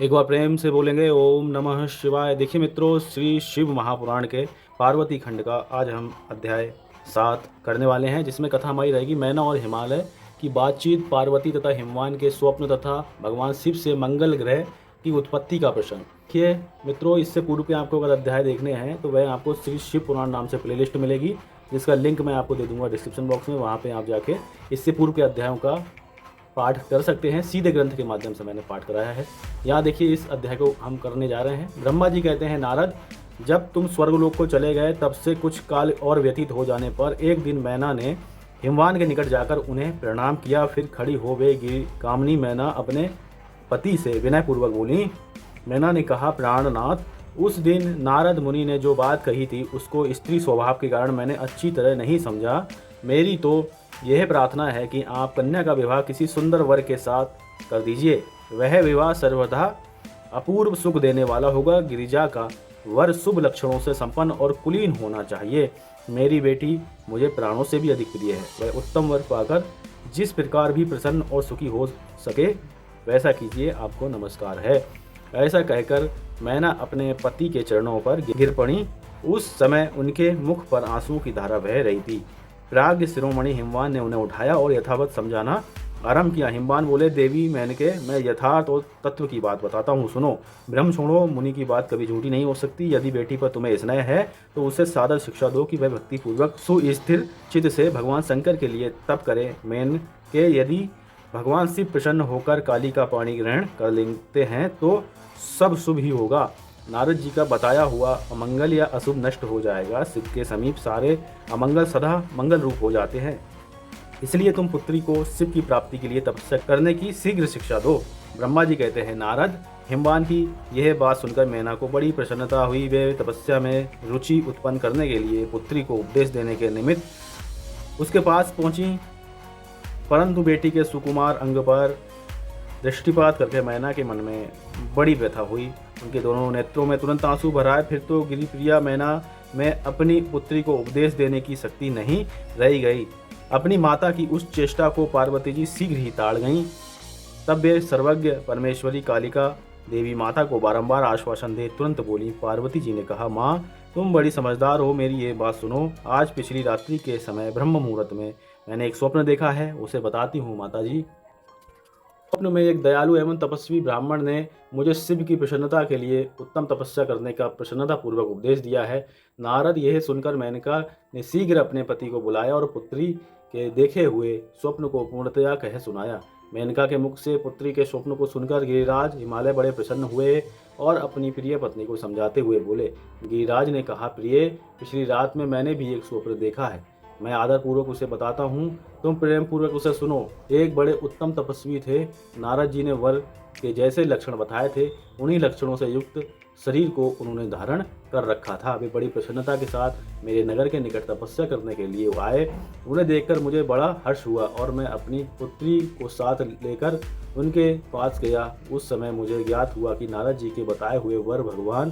एक बार प्रेम से बोलेंगे ओम नमः शिवाय। देखिए मित्रों, श्री शिव महापुराण के पार्वती खंड का आज हम अध्याय 7 करने वाले हैं, जिसमें कथा हमारी रहेगी मैना और हिमालय की बातचीत, पार्वती तथा हिमवान के स्वप्न तथा भगवान शिव से मंगल ग्रह की उत्पत्ति का प्रश्न। देखिए मित्रों, इससे पूर्व के आपको अगर अध्याय देखने हैं तो वह आपको श्री शिव पुराण नाम से प्लेलिस्ट मिलेगी, जिसका लिंक मैं आपको दे दूंगा डिस्क्रिप्शन बॉक्स में। वहाँ पे आप जाके इससे पूर्व के अध्यायों का पाठ कर सकते हैं। सीधे ग्रंथ के माध्यम से मैंने पाठ कराया है। यहाँ देखिए, इस अध्याय को हम करने जा रहे हैं। ब्रह्मा जी कहते हैं, नारद, जब तुम स्वर्गलोक को चले गए तब से कुछ काल और व्यतीत हो जाने पर एक दिन मैना ने हिमवान के निकट जाकर उन्हें प्रणाम किया। फिर खड़ी हो गई कामनी मैना अपने पति से विनयपूर्वक बोली। मैना ने कहा, प्राणनाथ, उस दिन नारद मुनि ने जो बात कही थी उसको स्त्री स्वभाव के कारण मैंने अच्छी तरह नहीं समझा। मेरी तो यह प्रार्थना है कि आप कन्या का विवाह किसी सुंदर वर के साथ कर दीजिए। वह विवाह सर्वथा अपूर्व सुख देने वाला होगा। गिरिजा का वर शुभ लक्षणों से संपन्न और कुलीन होना चाहिए। मेरी बेटी मुझे प्राणों से भी अधिक प्रिय है। वह उत्तम वर पाकर जिस प्रकार भी प्रसन्न और सुखी हो सके वैसा कीजिए। आपको नमस्कार है। ऐसा कहकर मैना अपने पति के चरणों पर गिर पड़ी। उस समय उनके मुख पर आंसुओं की धारा बह रही थी। प्राग्ञ शिरोमणि हिमवान ने उन्हें उठाया और यथावत समझाना आरंभ किया। हिमवान बोले, देवी मेनके, मैं यथार्थ और तत्व की बात बताता हूँ, सुनो। ब्रह्म छोड़ो, मुनि की बात कभी झूठी नहीं हो सकती। यदि बेटी पर तुम्हें स्नेह है तो उसे सादर शिक्षा दो कि वह भक्ति पूर्वक सुस्थिर चित्त से भगवान शंकर के लिए तप करे। मेनके, यदि भगवान शिव प्रसन्न होकर काली का पानी ग्रहण कर लेते हैं तो सब शुभ ही होगा। नारद जी का बताया हुआ अमंगल या अशुभ नष्ट हो जाएगा। शिव के समीप सारे अमंगल सदा मंगल रूप हो जाते हैं। इसलिए तुम पुत्री को शिव की प्राप्ति के लिए तपस्या करने की शीघ्र शिक्षा दो। ब्रह्मा जी कहते हैं, नारद, हिमवान की यह बात सुनकर मैना को बड़ी प्रसन्नता हुई। वे तपस्या में रुचि उत्पन्न करने के लिए पुत्री को उपदेश देने के निमित्त उसके पास पहुंची, परंतु बेटी के सुकुमार अंग पर दृष्टिपात करके मैना के मन में बड़ी व्यथा हुई। उनके दोनों नेत्रों में तुरंत आंसू भर आए। फिर तो गिरिप्रिया मैना में अपनी पुत्री को उपदेश देने की शक्ति नहीं रह गई। अपनी माता की उस चेष्टा को पार्वती जी शीघ्र ही ताड़ गईं। तब वे सर्वज्ञ परमेश्वरी कालिका देवी माता को बारंबार आश्वासन दे तुरंत बोली। पार्वती जी ने कहा, माँ, तुम बड़ी समझदार हो, मेरी ये बात सुनो। आज पिछली रात्रि के समय ब्रह्म मुहूर्त में मैंने एक स्वप्न देखा है, उसे बताती हूँ माता जी। स्वप्न में एक दयालु एवं तपस्वी ब्राह्मण ने मुझे शिव की प्रसन्नता के लिए उत्तम तपस्या करने का प्रसन्नता पूर्वक उपदेश दिया है। नारद, यह सुनकर मेनका ने शीघ्र अपने पति को बुलाया और पुत्री के देखे हुए स्वप्न को पूर्णतया कह सुनाया। मेनका के मुख से पुत्री के स्वप्न को सुनकर गिरिराज हिमालय बड़े प्रसन्न हुए और अपनी प्रिय पत्नी को समझाते हुए बोले। गिरिराज ने कहा, प्रिय, पिछली रात में मैंने भी एक स्वप्न देखा है। मैं आदरपूर्वक उसे बताता हूँ, तुम प्रेम पूर्वक उसे सुनो। एक बड़े उत्तम तपस्वी थे। नारद जी ने वर के जैसे लक्षण बताए थे उन्हीं लक्षणों से युक्त शरीर को उन्होंने धारण कर रखा था। वे बड़ी प्रसन्नता के साथ मेरे नगर के निकट तपस्या करने के लिए आए। उन्हें देखकर मुझे बड़ा हर्ष हुआ और मैं अपनी पुत्री को साथ लेकर उनके पास गया। उस समय मुझे ज्ञात हुआ कि नारद जी के बताए हुए वर भगवान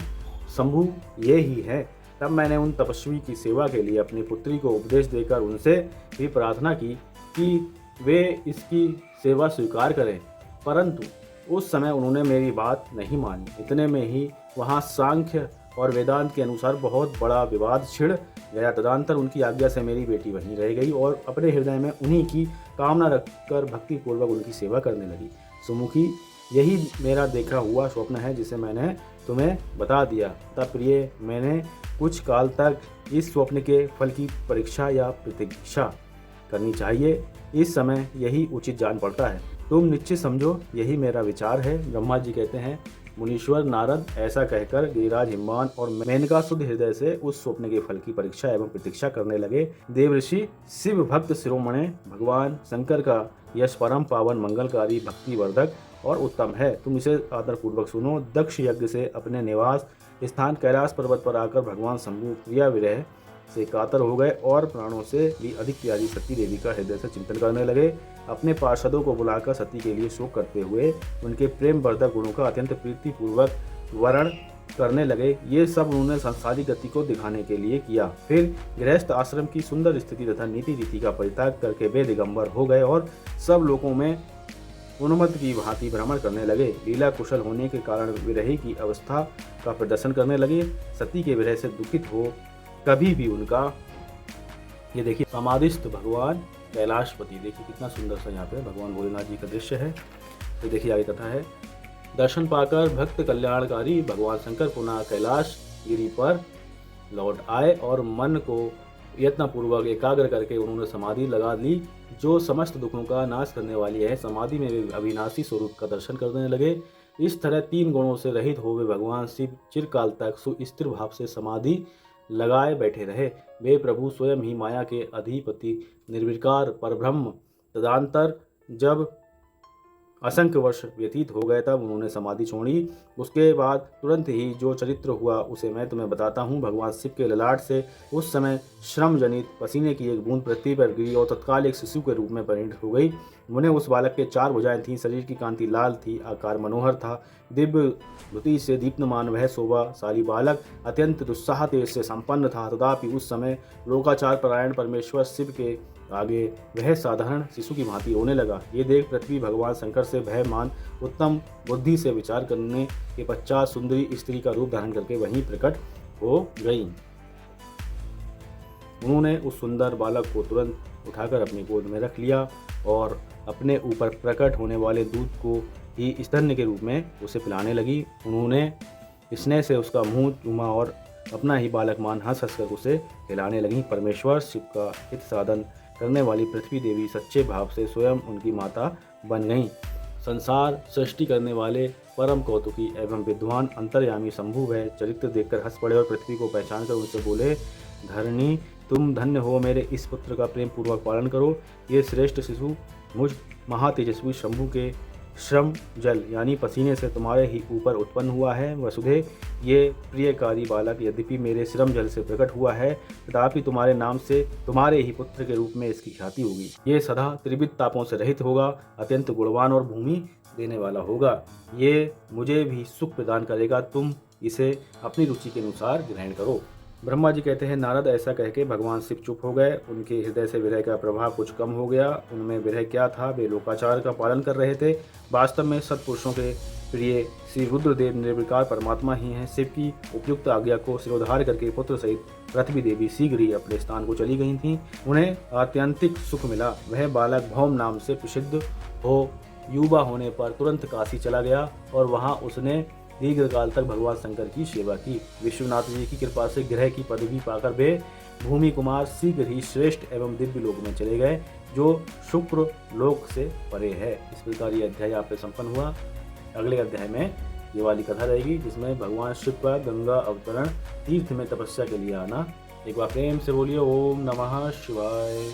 शंभु ये ही हैं। तब मैंने उन तपस्वी की सेवा के लिए अपनी पुत्री को उपदेश देकर उनसे भी प्रार्थना की कि वे इसकी सेवा स्वीकार करें, परंतु उस समय उन्होंने मेरी बात नहीं मानी। इतने में ही वहाँ सांख्य और वेदांत के अनुसार बहुत बड़ा विवाद छिड़ गया। तदंतर उनकी आज्ञा से मेरी बेटी वहीं रह गई और अपने हृदय में उन्हीं की कामना रखकर भक्तिपूर्वक उनकी सेवा करने लगी। सुमुखी, यही मेरा देखा हुआ स्वप्न है जिसे मैंने तुम्हें बता दिया। तब प्रिय, मैंने कुछ काल तक इस स्वप्न के फल की परीक्षा या प्रतीक्षा करनी चाहिए। इस समय यही उचित जान पड़ता है। तुम निश्चित समझो, यही मेरा विचार है। ब्रह्मा जी कहते हैं, मुनीश्वर नारद ऐसा कहकर गिरिराज हिमवान और मेनका शुद्ध हृदय से उस स्वप्न के फल की परीक्षा एवं प्रतीक्षा करने लगे। देवऋषि शिव भक्त शिरोमणि भगवान शंकर का यश परम पावन मंगलकारी भक्तिवर्धक और उत्तम है। तुम इसे आदरपूर्वक सुनो। दक्ष यज्ञ से अपने निवास स्थान कैलाश पर्वत पर आकर भगवान शंभु प्रिया विरह से कातर हो गए और प्राणों से भी अधिक प्यारी सती देवी का हृदय से चिंतन करने लगे। अपने पार्षदों को बुलाकर सती के लिए शोक करते हुए उनके प्रेम वर्धक गुणों का अत्यंत प्रीतिपूर्वक वर्णन करने लगे। ये सब उन्होंने संसारी गति को दिखाने के लिए किया। फिर गृहस्थ आश्रम की सुंदर स्थिति तथा नीति रीति का परित्याग करके वे दिगंबर हो गए और सब लोगों में उन्मत्त की भांति भ्रमण करने लगे। लीला कुशल होने के कारण विरही की अवस्था का प्रदर्शन करने लगे। सती के विरह से दुखित हो कभी भी उनका, ये देखिए समाधिस्थ भगवान कैलाशपति, देखिए कितना सुंदर सा यहाँ पे भगवान भोलेनाथ जी का दृश्य है। तो देखिए आगे कथा है। दर्शन पाकर भक्त कल्याणकारी भगवान शंकर पुनः कैलाश गिरी पर लौट आए और मन को यत्नपूर्वक एकाग्र करके उन्होंने समाधि लगा ली, जो समस्त दुखों का नाश करने वाली है। समाधि में वे अविनाशी स्वरूप का दर्शन करने लगे। इस तरह 3 गुणों से रहित हुए भगवान शिव चिरकाल तक सुस्थिर भाव से समाधि लगाए बैठे रहे। वे प्रभु स्वयं ही माया के अधिपति निर्विकार परब्रह्म। तदंतर जब असंख्य वर्ष व्यतीत हो गए तब उन्होंने समाधि छोड़ी। उसके बाद तुरंत ही जो चरित्र हुआ उसे मैं तुम्हें बताता हूँ। भगवान शिव के ललाट से उस समय श्रम जनित पसीने की एक बूंद पृथ्वी पर गिरी और तत्काल एक शिशु के रूप में परिणत हो गई। उन्हें उस बालक के 4 भुजाएं थीं, शरीर की कांति लाल थी, आकार मनोहर था। दिव्य द्युति से दीप्तमान वह शोभाशाली बालक अत्यंत दुस्साह तेज से संपन्न था। तथापि उस समय लोकाचार परायण परमेश्वर शिव के आगे वह साधारण शिशु की भांति रोने लगा। ये देख पृथ्वी भगवान शंकर से भय मान उत्तम बुद्धि से विचार करने के पश्चात सुंदरी स्त्री का रूप धारण करके वहीं प्रकट हो गई। उन्होंने उस सुंदर बालक को तुरंत उठाकर अपनी गोद में रख लिया और अपने ऊपर प्रकट होने वाले दूध को ही स्तन्य के रूप में उसे पिलाने लगी। उन्होंने स्नेह से उसका मुंह चूमा और अपना ही बालक मान हंस हंस कर उसे खिलाने लगी। परमेश्वर शिव का हित साधन करने वाली पृथ्वी देवी सच्चे भाव से स्वयं उनकी माता बन गईं। संसार सृष्टि करने वाले परम कौतुकी एवं विद्वान अंतर्यामी शंभु वह चरित्र देखकर हंस पड़े और पृथ्वी को पहचान कर उनसे बोले, धरणी तुम धन्य हो, मेरे इस पुत्र का प्रेम पूर्वक पालन करो। ये श्रेष्ठ शिशु मुझ महातेजस्वी शंभु के श्रम जल यानी पसीने से तुम्हारे ही ऊपर उत्पन्न हुआ है। वसुधे, ये प्रियकारी बालक यद्यपि मेरे श्रम जल से प्रकट हुआ है, तथापि तुम्हारे नाम से तुम्हारे ही पुत्र के रूप में इसकी ख्याति होगी। ये सदा त्रिविध तापों से रहित होगा, अत्यंत गुणवान और भूमि देने वाला होगा। ये मुझे भी सुख प्रदान करेगा, तुम इसे अपनी रुचि के अनुसार ग्रहण करो। ब्रह्मा जी कहते हैं, नारद ऐसा कह के भगवान शिव चुप हो गए। उनके हृदय से विरह का प्रभाव कुछ कम हो गया। उनमें विरह क्या था, वे लोकाचार का पालन कर रहे थे। वास्तव में सत्पुरुषों के प्रिय श्री रुद्रदेव निर्विकार परमात्मा ही हैं। शिव की उपयुक्त आज्ञा को सिरोधार करके पुत्र सहित पृथ्वी देवी शीघ्र ही अपने स्थान को चली गई थीं। उन्हें आत्यंतिक सुख मिला। वह बालक भौम नाम से प्रसिद्ध हो युवा होने पर तुरंत काशी चला गया और वहाँ उसने दीर्घकाल तक भगवान शंकर की सेवा की। विश्वनाथ जी की कृपा से ग्रह की पदवी पाकर वे भूमि कुमार शीघ्र ही श्रेष्ठ एवं दिव्य लोक में चले गए, जो शुक्र लोक से परे है। इस प्रकार ये अध्याय आप पे संपन्न हुआ। अगले अध्याय में ये वाली कथा रहेगी जिसमें भगवान शिव का गंगा अवतरण तीर्थ में तपस्या के लिए आना। एक बार प्रेम से बोलिए ओम नमः शिवाय।